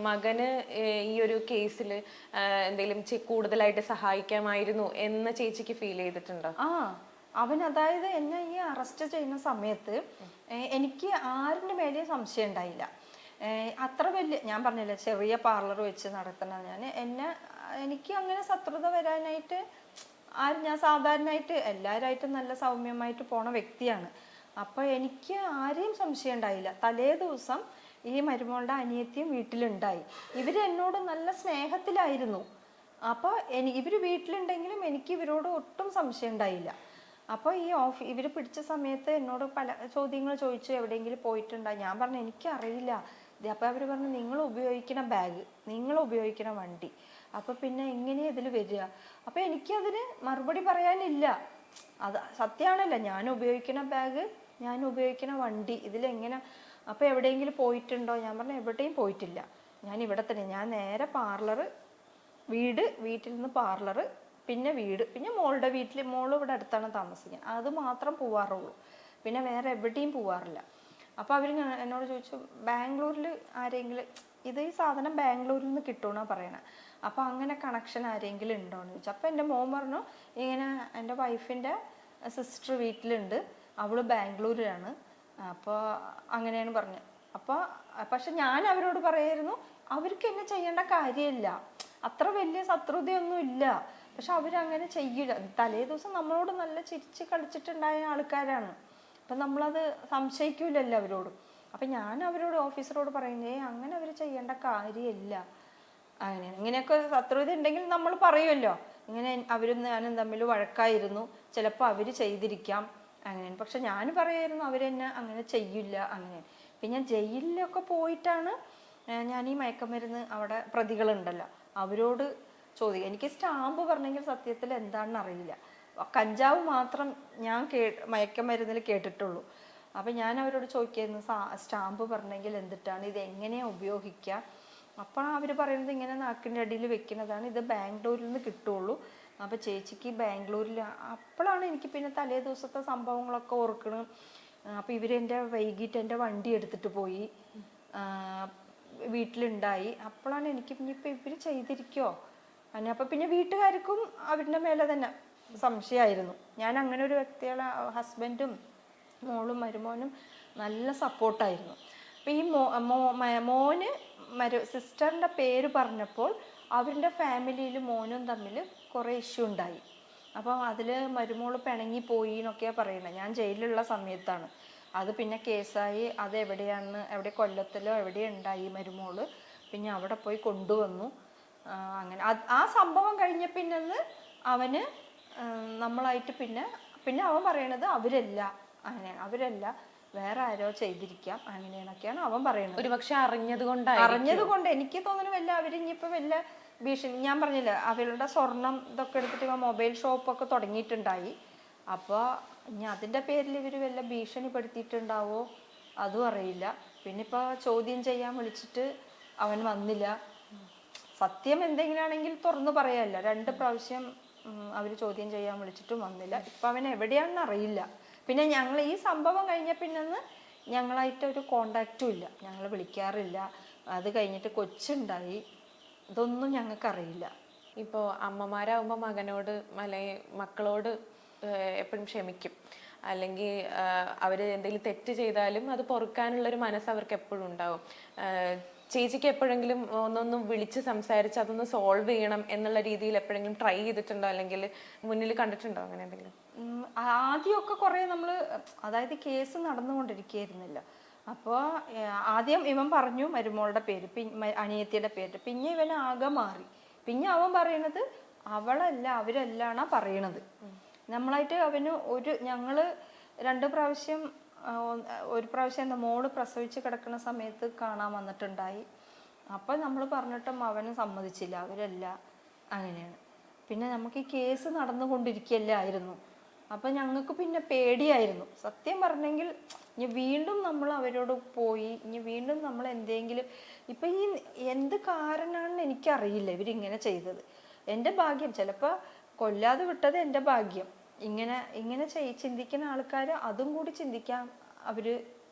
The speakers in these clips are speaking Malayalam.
മകന് ഈ ഒരു കേസിൽ എന്തെങ്കിലും കൂടുതലായിട്ട് സഹായിക്കാമായിരുന്നു എന്ന് ചേച്ചിക്ക് ഫീൽ ചെയ്തിട്ടുണ്ടോ? അവൻ അതായത് എന്നെ ഈ അറസ്റ്റ് ചെയ്യുന്ന സമയത്ത് എനിക്ക് ആരുടെ മേലെയും സംശയം ഉണ്ടായില്ല. അത്ര വലിയ, ഞാൻ പറഞ്ഞില്ല ചെറിയ പാർലർ വെച്ച് നടത്തണ എനിക്ക് അങ്ങനെ ശത്രുത വരാനായിട്ട് ഞാൻ സാധാരണയായിട്ട് എല്ലാവരായിട്ടും നല്ല സൗമ്യമായിട്ട് പോണ വ്യക്തിയാണ്. അപ്പോൾ എനിക്ക് ആരെയും സംശയം ഉണ്ടായില്ല. തലേ ദിവസം ഈ മരുമോളുടെ അനിയത്തിയും വീട്ടിലുണ്ടായി. ഇവരെന്നോട് നല്ല സ്നേഹത്തിലായിരുന്നു. അപ്പോൾ ഇവർ വീട്ടിലുണ്ടെങ്കിലും എനിക്ക് ഇവരോട് ഒട്ടും സംശയം ഉണ്ടായില്ല. അപ്പോൾ ഇവർ പിടിച്ച സമയത്ത് എന്നോട് പല ചോദ്യങ്ങൾ ചോദിച്ചു, എവിടെയെങ്കിലും പോയിട്ടുണ്ടോ? ഞാൻ പറഞ്ഞു എനിക്കറിയില്ല. അപ്പോൾ അവർ പറഞ്ഞു നിങ്ങൾ ഉപയോഗിക്കുന്ന ബാഗ്, നിങ്ങൾ ഉപയോഗിക്കുന്ന വണ്ടി, അപ്പോൾ പിന്നെ എങ്ങനെയാണ് ഇതിൽ വരിക? അപ്പോൾ എനിക്കതിന് മറുപടി പറയാനില്ല. അത് സത്യമാണല്ലോ, ഞാൻ ഉപയോഗിക്കുന്ന ബാഗ്, ഞാൻ ഉപയോഗിക്കുന്ന വണ്ടി, ഇതിലെങ്ങനെ? അപ്പോൾ എവിടെയെങ്കിലും പോയിട്ടുണ്ടോ? ഞാൻ പറഞ്ഞു എവിടെയും പോയിട്ടില്ല, ഞാൻ ഇവിടെ തന്നെ. ഞാൻ നേരെ പാർലറ്, വീട്ടിൽ നിന്ന് പാർലറ്, പിന്നെ വീട്, പിന്നെ മോളുടെ വീട്ടിൽ, മോള് ഇവിടെ അടുത്താണ് താമസിക്കുന്നത്, അത് മാത്രം പോവാറുള്ളൂ, പിന്നെ വേറെ എവിടെയും പോവാറില്ല. അപ്പോൾ അവർ എന്നോട് ചോദിച്ചു ബാംഗ്ലൂരിൽ ആരെങ്കിലും ഈ സാധനം ബാംഗ്ലൂരിൽ നിന്ന് കിട്ടുമെന്നാണ് പറയണത്, അപ്പോൾ അങ്ങനെ കണക്ഷൻ ആരെങ്കിലും ഉണ്ടോയെന്ന് ചോദിച്ചു. അപ്പോൾ എൻ്റെ മോൻ പറഞ്ഞു ഇങ്ങനെ എൻ്റെ വൈഫിൻ്റെ സിസ്റ്റർ വീട്ടിലുണ്ട്, അവൾ ബാംഗ്ലൂരിലാണ്, അപ്പോൾ അങ്ങനെയാണ് പറഞ്ഞത്. പക്ഷെ ഞാൻ അവരോട് പറയായിരുന്നു അവർക്ക് എന്നെ ചെയ്യേണ്ട കാര്യമില്ല, അത്ര വലിയ ശത്രുതയൊന്നും ഇല്ല, പക്ഷെ അവരങ്ങനെ ചെയ്യില്ല. തലേ ദിവസം നമ്മളോട് നല്ല ചിരിച്ച് കളിച്ചിട്ടുണ്ടായ ആൾക്കാരാണ്, അപ്പം നമ്മളത് സംശയിക്കൂലല്ലോ അവരോടും. അപ്പം ഞാൻ അവരോട്, ഓഫീസറോട് പറയുന്നേ അങ്ങനെ അവർ ചെയ്യേണ്ട കാര്യമില്ല, അങ്ങനെയാണ്. ഇങ്ങനെയൊക്കെ ശത്രുത ഉണ്ടെങ്കിൽ നമ്മൾ പറയുമല്ലോ, ഇങ്ങനെ അവരും ഞാനും തമ്മിൽ വഴക്കായിരുന്നു, ചിലപ്പോൾ അവർ ചെയ്തിരിക്കാം, അങ്ങനെയാണ്. പക്ഷെ ഞാൻ പറയായിരുന്നു അവരെന്നെ അങ്ങനെ ചെയ്യില്ല, അങ്ങനെയാണ്. പിന്നെ ജയിലിലൊക്കെ പോയിട്ടാണ് ഞാൻ ഈ മയക്കമരുന്ന് അവിടെ പ്രതികളുണ്ടല്ലോ അവരോട് ചോദിക്കുക. എനിക്ക് സ്റ്റാമ്പ് പറഞ്ഞെങ്കിൽ സത്യത്തിൽ എന്താണെന്ന് അറിയില്ല, കഞ്ചാവ് മാത്രം ഞാൻ മയക്കമരുന്നിൽ കേട്ടിട്ടുള്ളൂ. അപ്പം ഞാൻ അവരോട് ചോദിക്കായിരുന്നു സ്റ്റാമ്പ് പറഞ്ഞെങ്കിൽ എന്തിട്ടാണ്, ഇത് എങ്ങനെയാണ് ഉപയോഗിക്കുക? അപ്പോൾ അവർ പറയുന്നത് ഇങ്ങനെ നാക്കിൻ്റെ അടിയിൽ വെക്കുന്നതാണ്, ഇത് ബാംഗ്ലൂരിൽ നിന്ന് കിട്ടുള്ളൂ, അപ്പോൾ ചേച്ചിക്ക് ബാംഗ്ലൂരിൽ. അപ്പോഴാണ് എനിക്ക് പിന്നെ തലേ ദിവസത്തെ സംഭവങ്ങളൊക്കെ ഓർക്കണം. അപ്പോൾ ഇവരെൻ്റെ വൈകിട്ട് എൻ്റെ വണ്ടി എടുത്തിട്ട് പോയി, വീട്ടിലുണ്ടായി. അപ്പോഴാണ് എനിക്ക് ഇനിയിപ്പോൾ ഇവർ ചെയ്തിരിക്കുമോ അങ്ങനെ. അപ്പോൾ പിന്നെ വീട്ടുകാർക്കും അവരുടെ മേലെ തന്നെ സംശയമായിരുന്നു. ഞാൻ അങ്ങനെ ഒരു വ്യക്തികളെ, ഹസ്ബൻഡും മോളും മരുമോനും നല്ല സപ്പോർട്ടായിരുന്നു. അപ്പോൾ ഈ മോന് സിസ്റ്ററിൻ്റെ പേര് പറഞ്ഞപ്പോൾ അവരുടെ ഫാമിലിയിൽ മോനും തമ്മിൽ കുറേ ഇഷ്യൂ ഉണ്ടായി. അപ്പോൾ അതിൽ മരുമോൾ പിണങ്ങിപ്പോയി എന്നൊക്കെയാണ് പറയുന്നത്. ഞാൻ ജയിലിലുള്ള സമയത്താണ് അത്. പിന്നെ കേസായി, അത് എവിടെ കൊല്ലത്തിലോ എവിടെ ഉണ്ടായി മരുമോള്, പിന്നെ അവിടെ പോയി കൊണ്ടുവന്നു. അങ്ങനെ ആ സംഭവം കഴിഞ്ഞ പിന്നെ അവന് നമ്മളായിട്ട് പിന്നെ അവൻ പറയണത് അവരല്ല, അങ്ങനെയാണ്, അവരല്ല വേറെ ആരോ ചെയ്തിരിക്കാം, അങ്ങനെയാണൊക്കെയാണ് അവൻ പറയുന്നത്. ഒരു പക്ഷെ അറിഞ്ഞത് കൊണ്ട് എനിക്ക് തോന്നുന്നു വല്ല അവരിഞ്ഞിപ്പോൾ വല്ല ഭീഷണി, ഞാൻ പറഞ്ഞില്ല അവരുടെ സ്വർണം ഇതൊക്കെ എടുത്തിട്ട് മൊബൈൽ ഷോപ്പൊക്കെ തുടങ്ങിയിട്ടുണ്ടായി. അപ്പോൾ ഇനി അതിൻ്റെ പേരിൽ ഇവർ വല്ല ഭീഷണിപ്പെടുത്തിയിട്ടുണ്ടാവോ അതും അറിയില്ല. പിന്നെ ഇപ്പോൾ ചോദ്യം ചെയ്യാൻ വിളിച്ചിട്ട് അവൻ വന്നില്ല. സത്യം എന്തെങ്കിലും ആണെങ്കിൽ തുറന്നു പറയാമല്ലോ. 2 പ്രാവശ്യം അവർ ചോദ്യം ചെയ്യാൻ വിളിച്ചിട്ടും വന്നില്ല. ഇപ്പം അവൻ എവിടെയാണെന്ന് അറിയില്ല. പിന്നെ ഞങ്ങൾ ഈ സംഭവം കഴിഞ്ഞ പിന്നെ ഞങ്ങളായിട്ട് ഒരു കോണ്ടാക്റ്റും ഇല്ല, ഞങ്ങൾ വിളിക്കാറില്ല. അത് കഴിഞ്ഞിട്ട് കൊച്ചുണ്ടായി, ഇതൊന്നും ഞങ്ങൾക്കറിയില്ല. ഇപ്പോൾ അമ്മമാരാകുമ്പോൾ മകനോട് മക്കളോട് എപ്പോഴും ക്ഷമിക്കും, അല്ലെങ്കിൽ അവർ എന്തെങ്കിലും തെറ്റ് ചെയ്താലും അത് പൊറുക്കാനുള്ളൊരു മനസ്സ് അവർക്ക് എപ്പോഴും ഉണ്ടാവും. ചേച്ചിക്ക് എപ്പോഴെങ്കിലും ഒന്നൊന്നും വിളിച്ച് സംസാരിച്ച് അതൊന്ന് സോൾവ് ചെയ്യണം എന്നുള്ള രീതിയിൽ എപ്പോഴെങ്കിലും ട്രൈ ചെയ്തിട്ടുണ്ടോ, അല്ലെങ്കിൽ മുന്നിൽ കണ്ടിട്ടുണ്ടോ അങ്ങനെ എന്തെങ്കിലും? ആദ്യമൊക്കെ കുറേ നമ്മൾ, അതായത് കേസ് നടന്നുകൊണ്ടിരിക്കുകയായിരുന്നില്ല. അപ്പോൾ ആദ്യം ഇവൻ പറഞ്ഞു മരുമോളുടെ പേര്, അനിയത്തിയുടെ പേര്. പിന്നെ ഇവൻ ആകെ മാറി. പിന്നെ അവൻ പറയണത് അവളല്ല അവരല്ലാണാ പറയണത്. നമ്മളായിട്ട് അവന് ഞങ്ങൾ 2 പ്രാവശ്യം, ഒരു പ്രാവശ്യം എന്താ മോള് പ്രസവിച്ച് കിടക്കുന്ന സമയത്ത് കാണാൻ വന്നിട്ടുണ്ടായി. അപ്പം നമ്മൾ പറഞ്ഞിട്ടും അവന് സമ്മതിച്ചില്ല, അവരല്ല, അങ്ങനെയാണ്. പിന്നെ നമുക്ക് ഈ കേസ് നടന്നുകൊണ്ടിരിക്കുകയല്ലായിരുന്നു. അപ്പം ഞങ്ങൾക്ക് പിന്നെ പേടിയായിരുന്നു സത്യം പറഞ്ഞെങ്കിൽ. ഇനി വീണ്ടും നമ്മൾ അവരോട് പോയി, ഇനി വീണ്ടും നമ്മൾ എന്തെങ്കിലും, ഇപ്പം ഈ എന്ത് കാരണമാണെന്ന് എനിക്കറിയില്ല ഇവരിങ്ങനെ ചെയ്തത്. എൻ്റെ ഭാഗ്യം, ചിലപ്പോൾ കൊല്ലാതെ വിട്ടത് എൻ്റെ ഭാഗ്യം. ഇങ്ങനെ ചിന്തിക്കുന്ന ആൾക്കാർ അതും കൂടി ചിന്തിക്കാൻ അവർ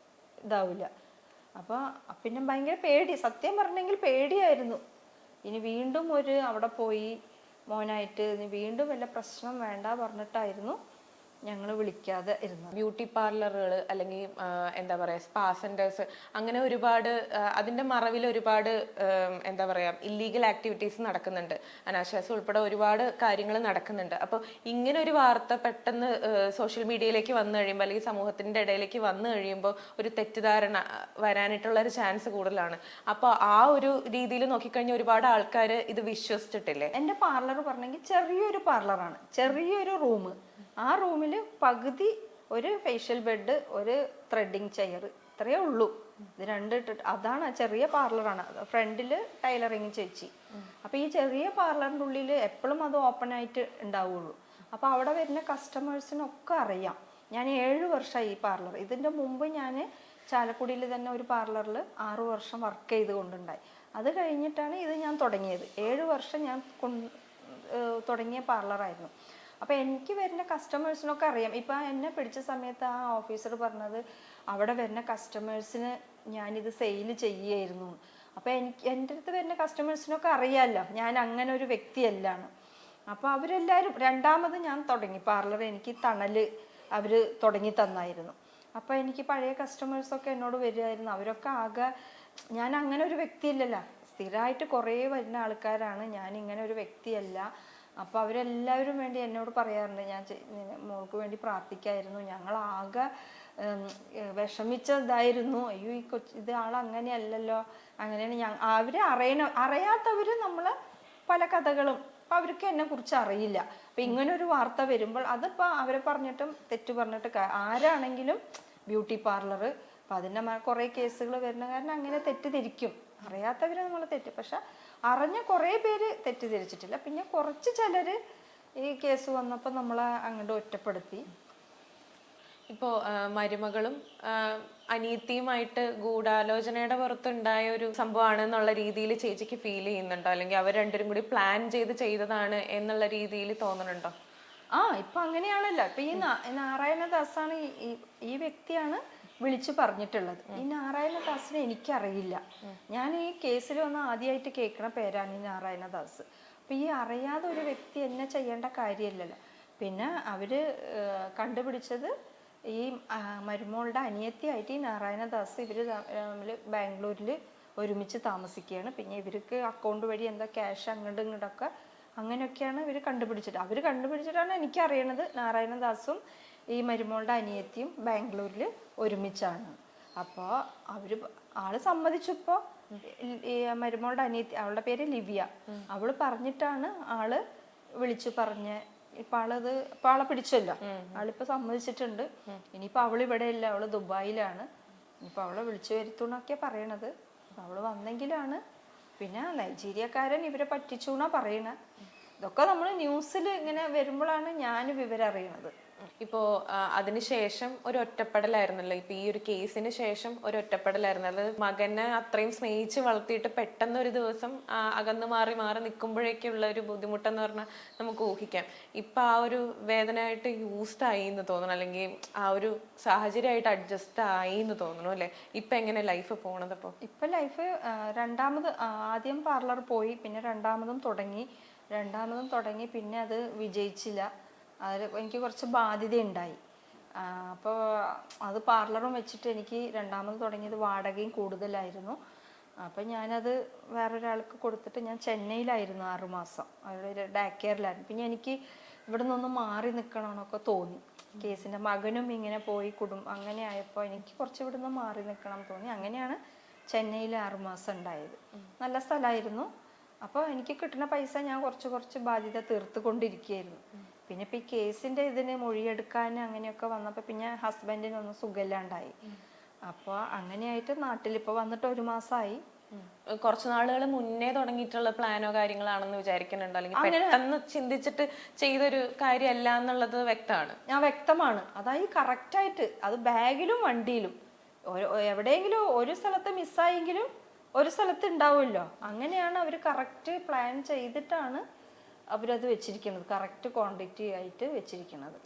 ഇതാവില്ല. അപ്പോൾ പിന്നെ ഭയങ്കര പേടി, സത്യം പറഞ്ഞെങ്കിൽ പേടിയായിരുന്നു. ഇനി വീണ്ടും അവിടെ പോയി മോനായിട്ട് ഇനി വീണ്ടും വല്ല പ്രശ്നം വേണ്ട പറഞ്ഞിട്ടായിരുന്നു ഞങ്ങൾ വിളിക്കാതെ ഇരുന്നത്. ബ്യൂട്ടി പാർലറുകൾ അല്ലെങ്കിൽ എന്താ പറയുക സ്പാ സെന്റേഴ്സ്, അങ്ങനെ ഒരുപാട് അതിന്റെ മറവിൽ ഒരുപാട് എന്താ പറയുക ഇല്ലീഗൽ ആക്ടിവിറ്റീസ് നടക്കുന്നുണ്ട്. അനാശാസം ഉൾപ്പെടെ ഒരുപാട് കാര്യങ്ങൾ നടക്കുന്നുണ്ട്. അപ്പോൾ ഇങ്ങനെ ഒരു വാർത്ത പെട്ടെന്ന് സോഷ്യൽ മീഡിയയിലേക്ക് വന്നു കഴിയുമ്പോൾ അല്ലെങ്കിൽ സമൂഹത്തിന്റെ ഇടയിലേക്ക് വന്നു കഴിയുമ്പോൾ ഒരു തെറ്റിദ്ധാരണ വരാനായിട്ടുള്ള ഒരു ചാൻസ് കൂടുതലാണ്. അപ്പോൾ ആ ഒരു രീതിയിൽ നോക്കിക്കഴിഞ്ഞാൽ ഒരുപാട് ആൾക്കാർ ഇത് വിശ്വസിച്ചിട്ടില്ലേ? എൻ്റെ പാർലർ പറഞ്ഞെങ്കിൽ ചെറിയൊരു പാർലറാണ്, ചെറിയൊരു റൂം. ആ റൂമിൽ പകുതി ഒരു ഫേഷ്യൽ ബെഡ്, ഒരു ത്രെഡിങ് ചെയർ, ഇത്രയേ ഉള്ളൂ. ഇത് ഇട്ടിട്ട് അതാണ്, ചെറിയ പാർലറാണ്. ഫ്രണ്ടിൽ ടൈലറിങ് ചേച്ചി. അപ്പോൾ ഈ ചെറിയ പാർലറിൻ്റെ ഉള്ളിൽ എപ്പോഴും അത് ഓപ്പൺ ആയിട്ട് ഉണ്ടാവുള്ളൂ. അപ്പോൾ അവിടെ വരുന്ന കസ്റ്റമേഴ്സിനൊക്കെ അറിയാം. ഞാൻ 7 വർഷമായി ഈ പാർലർ. ഇതിൻ്റെ മുമ്പ് ഞാൻ ചാലക്കുടിയിൽ തന്നെ ഒരു പാർലറിൽ 6 വർഷം വർക്ക് ചെയ്തുകൊണ്ടുണ്ടായി. അത് കഴിഞ്ഞിട്ടാണ് ഇത് ഞാൻ തുടങ്ങിയത്. 7 വർഷം ഞാൻ തുടങ്ങിയ പാർലറായിരുന്നു. അപ്പോൾ എനിക്ക് വരുന്ന കസ്റ്റമേഴ്സിനൊക്കെ അറിയാം. ഇപ്പം എന്നെ പിടിച്ച സമയത്ത് ആ ഓഫീസർ പറഞ്ഞത് അവിടെ വരുന്ന കസ്റ്റമേഴ്സിന് ഞാനിത് സെയിൽ ചെയ്യായിരുന്നു. അപ്പോൾ എൻ്റെ അടുത്ത് വരുന്ന കസ്റ്റമേഴ്സിനൊക്കെ അറിയാമല്ലോ ഞാൻ അങ്ങനെ ഒരു വ്യക്തിയല്ലാണ്. അപ്പോൾ അവരെല്ലാവരും രണ്ടാമത് ഞാൻ തുടങ്ങി പാർലർ, എനിക്ക് തണൽ അവർ തുടങ്ങി തന്നായിരുന്നു. അപ്പോൾ എനിക്ക് പഴയ കസ്റ്റമേഴ്സൊക്കെ എന്നോട് വരുമായിരുന്നു. അവരൊക്കെ ആകെ, ഞാൻ അങ്ങനെ ഒരു വ്യക്തിയല്ലല്ലോ, സ്ഥിരമായിട്ട് കുറേ വരുന്ന ആൾക്കാരാണ്, ഞാൻ ഇങ്ങനെ ഒരു വ്യക്തിയല്ല. അപ്പോൾ അവരെല്ലാവരും വേണ്ടി എന്നോട് പറയാറുണ്ട് ഞാൻ മോൾക്ക് വേണ്ടി പ്രാർത്ഥിക്കായിരുന്നു, ഞങ്ങളാകെ വിഷമിച്ചതായിരുന്നു, അയ്യോ ഇത് ആളങ്ങനെയല്ലല്ലോ, അങ്ങനെയാണ്. അവരെ അറിയാത്തവർ നമ്മൾ പല കഥകളും, അപ്പം അവർക്ക് എന്നെ കുറിച്ച് അറിയില്ല. അപ്പം ഇങ്ങനൊരു വാർത്ത വരുമ്പോൾ അതിപ്പോൾ അവരെ പറഞ്ഞിട്ടും തെറ്റു പറഞ്ഞിട്ട് ആരാണെങ്കിലും ബ്യൂട്ടി പാർലർ, അപ്പം അതിൻ്റെ കുറേ കേസുകൾ വരുന്ന കാരണം അങ്ങനെ തെറ്റിദ്ധരിക്കും. അറിയാത്തവർ നമ്മൾ പക്ഷെ അറിഞ്ഞ കുറേ പേര് തെറ്റിദ്ധരിച്ചിട്ടില്ല. പിന്നെ കുറച്ച് ചിലർ ഈ കേസ് വന്നപ്പോൾ നമ്മളെ അങ്ങോട്ട് ഒറ്റപ്പെടുത്തി. ഇപ്പോൾ മരുമകളും അനിയത്തിയുമായിട്ട് ഗൂഢാലോചനയുടെ പുറത്തുണ്ടായ ഒരു സംഭവമാണെന്നുള്ള രീതിയിൽ ചേച്ചിക്ക് ഫീൽ ചെയ്യുന്നുണ്ടോ? അല്ലെങ്കിൽ അവർ രണ്ടുപേരും കൂടി പ്ലാൻ ചെയ്തതാണ് എന്നുള്ള രീതിയിൽ തോന്നുന്നുണ്ടോ? ഇപ്പൊ അങ്ങനെയാണല്ലോ. ഇപ്പൊ ഈ നാരായണദാസാണ് ഈ വ്യക്തിയാണ് വിളിച്ചു പറഞ്ഞിട്ടുള്ളത്. ഈ നാരായണദാസിനെ എനിക്കറിയില്ല. ഞാൻ ഈ കേസിൽ വന്ന് ആദ്യമായിട്ട് കേൾക്കണ പേരാണ് ഈ നാരായണദാസ്. അപ്പൊ ഈ അറിയാതെ ഒരു വ്യക്തി എന്നെ ചെയ്യേണ്ട കാര്യമില്ലല്ലോ. പിന്നെ അവര് കണ്ടുപിടിച്ചത് ഈ മരുമോളുടെ അനിയത്തിയായിട്ട് ഈ നാരായണദാസ് ഇവര് ബാംഗ്ലൂരിൽ ഒരുമിച്ച് താമസിക്കുകയാണ്. പിന്നെ ഇവർക്ക് അക്കൗണ്ട് വഴി എന്താ ക്യാഷ് അങ്ങോട്ടും ഇങ്ങോട്ടൊക്കെ അങ്ങനെയൊക്കെയാണ് ഇവർ കണ്ടുപിടിച്ചിട്ട്. അവർ കണ്ടുപിടിച്ചിട്ടാണ് എനിക്കറിയണത് നാരായണദാസും ഈ മരുമോളുടെ അനിയത്തിയും ബാംഗ്ലൂരിൽ ഒരുമിച്ചാണ്. അപ്പോൾ ആള് സമ്മതിച്ചപ്പോൾ ഈ മരുമോളുടെ അനിയത്തി, അവളുടെ പേര് ലിവിയ, അവള് പറഞ്ഞിട്ടാണ് ആള് വിളിച്ചു പറഞ്ഞ്. ഇപ്പൊ ആളെ പിടിച്ചല്ലോ, ആളിപ്പോ സമ്മതിച്ചിട്ടുണ്ട്. ഇനിയിപ്പോ അവളിവിടെ ഇല്ല, അവള് ദുബായിലാണ്. ഇനിയിപ്പോ അവളെ വിളിച്ചു വരുത്തൂന്നൊക്കെ പറയണത്. അവള് വന്നെങ്കിലാണ്. പിന്നെ നൈജീരിയക്കാരൻ ഇവരെ പറ്റിച്ചു എന്നാ പറയണ. ഇതൊക്കെ നമ്മൾ ന്യൂസിൽ ഇങ്ങനെ വരുമ്പോഴാണ് ഞാൻ വിവരം അറിയണത്. ഇപ്പോൾ അതിനുശേഷം ഒരു ഒറ്റപ്പെടലായിരുന്നല്ലോ. ഇപ്പൊ ഈ ഒരു കേസിന് ശേഷം ഒരു ഒറ്റപ്പെടലായിരുന്നു. അത് മകനെ അത്രയും സ്നേഹിച്ച് വളർത്തിയിട്ട് പെട്ടെന്ന് ഒരു ദിവസം അകന്ന് മാറി നിൽക്കുമ്പോഴേക്കുള്ള ഒരു ബുദ്ധിമുട്ടെന്ന് പറഞ്ഞാൽ നമുക്ക് ഊഹിക്കാം. ഇപ്പൊ ആ ഒരു വേദനയായിട്ട് യൂസ്ഡ് ആയി എന്ന് തോന്നുന്നു, അല്ലെങ്കിൽ ആ ഒരു സാഹചര്യമായിട്ട് അഡ്ജസ്റ്റ് ആയി എന്ന് തോന്നുന്നു അല്ലെ? ഇപ്പൊ എങ്ങനെ ലൈഫ് പോണത്? ഇപ്പൊ ലൈഫ് രണ്ടാമത്, ആദ്യം പാർലർ പോയി, പിന്നെ രണ്ടാമതും തുടങ്ങി, പിന്നെ അത് വിജയിച്ചില്ല. അതിൽ എനിക്ക് കുറച്ച് ബാധ്യതയുണ്ടായി. അപ്പോൾ അത് പാർലറും വെച്ചിട്ട് എനിക്ക് രണ്ടാമത് തുടങ്ങിയത് വാടകയും കൂടുതലായിരുന്നു. അപ്പം ഞാനത് വേറൊരാൾക്ക് കൊടുത്തിട്ട് ഞാൻ ചെന്നൈയിലായിരുന്നു 6 മാസം, അവിടെ ഡേ കെയറിലായിരുന്നു. പിന്നെ എനിക്ക് ഇവിടെ നിന്നൊന്ന് മാറി നിൽക്കണമെന്നൊക്കെ തോന്നി. കേസിൻ്റെ മകനും ഇങ്ങനെ പോയി അങ്ങനെ ആയപ്പോൾ എനിക്ക് കുറച്ച് ഇവിടെ നിന്ന് മാറി നിൽക്കണം തോന്നി. അങ്ങനെയാണ് ചെന്നൈയിൽ 6 മാസം ഉണ്ടായത്. നല്ല സ്ഥലമായിരുന്നു. അപ്പോൾ എനിക്ക് കിട്ടുന്ന പൈസ ഞാൻ കുറച്ച് ബാധ്യത തീർത്തുകൊണ്ടിരിക്കുകയായിരുന്നു. പിന്നെ ഇപ്പം ഈ കേസിൻ്റെ ഇതിന് മൊഴിയെടുക്കാൻ അങ്ങനെയൊക്കെ വന്നപ്പോൾ പിന്നെ ഹസ്ബൻഡിനൊന്നും സുഖമില്ലാണ്ടായി. അപ്പോൾ അങ്ങനെയായിട്ട് നാട്ടിലിപ്പോൾ വന്നിട്ട് 1 മാസമായി. കുറച്ച് നാളുകൾ മുന്നേ തുടങ്ങിയിട്ടുള്ള പ്ലാനോ കാര്യങ്ങളാണെന്ന് വിചാരിക്കുന്നുണ്ടോ? അല്ലെങ്കിൽ പെട്ടെന്ന് ചിന്തിച്ചിട്ട് ചെയ്തൊരു കാര്യമല്ല എന്നുള്ളത് വ്യക്തമാണ്. അതായത് കറക്റ്റായിട്ട് അത് ബാഗിലും വണ്ടിയിലും എവിടെയെങ്കിലും ഒരു സ്ഥലത്ത് മിസ്സായെങ്കിലും ഒരു സ്ഥലത്ത് ഉണ്ടാവുമല്ലോ. അങ്ങനെയാണ് അവർ കറക്റ്റ് പ്ലാൻ ചെയ്തിട്ടാണ് അവരത് വെച്ചിരിക്കുന്നത്, കറക്റ്റ് ക്വാണ്ടിറ്റി ആയിട്ട് വെച്ചിരിക്കുന്നത്.